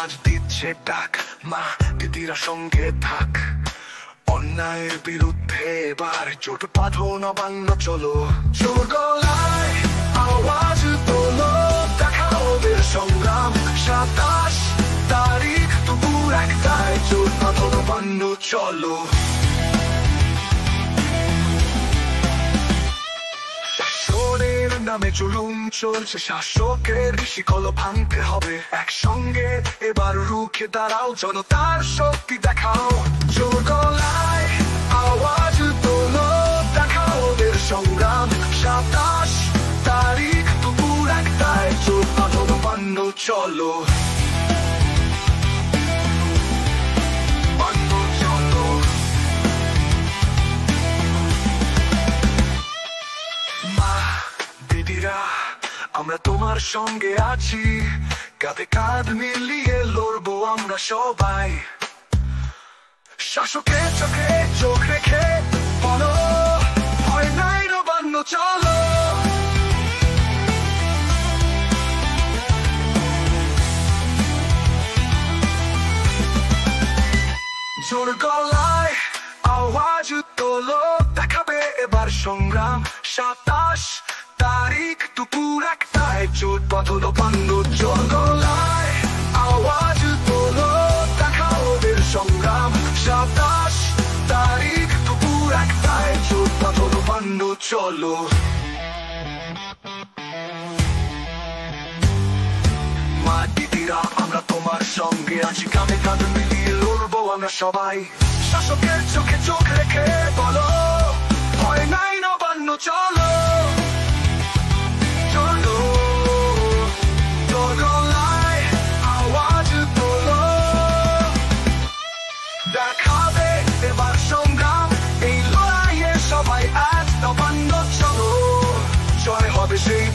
সমাজ দিচ্ছে ডাক, মা দিদিরা সঙ্গে থাক। অন্যায়ের বিরুদ্ধে এবার জোট বাঁধো, নবান্ন চলো। জোর গলায় আওয়াজ তোলো, দেখাও বীর সংগ্রাম। 27 তারিখ দুপুর 1টায় জোট বাঁধো, নবান্ন চলো। শাসনের নামে জুলুম চলছে, শাসকের শিকল ভাঙতে হবে। একসঙ্গে এবার রুখে দাঁড়াও, জনতার শক্তি দেখাও। জোর গলায় আওয়াজ তোলো, দেখাও বীর সংগ্রাম। 27 তারিখ দুপুর 1টায় জোট বাঁধো, নবান্ন চলো। আমরা তোমার সঙ্গে আছি, কাঁধে কাঁধ মিলিয়ে লড়বো আমরা সবাই। শাসকের চোখে চোখ রেখে বলো, ভয় নাই, নবান্ন চলো। জোর গলায় আওয়াজ তোলো, দেখাবে এবার সংগ্রাম। 27 তারিখ দুপুর 1টায় জোট বাঁধো, নবান্ন চলো। গলায় আওয়াজ তোলো, দেখাও বীর সংগ্রাম। 27 তারিখ দুপুর 1টায় জোট বাঁধো, নবান্ন চলো। মা দিদিরা আমরা তোমার সঙ্গে আছি, কাঁধে কাঁধ মিলিয়ে লড়বো আমরা সবাই। শাসকের চোখে চোখ রেখে বলো, ভয় নাই, নবান্ন চলো। দেখাবে এবার সংগ্রাম, এই লড়াইয়ে সবাই এক, নবান্ন চলো। জয় হবে সেই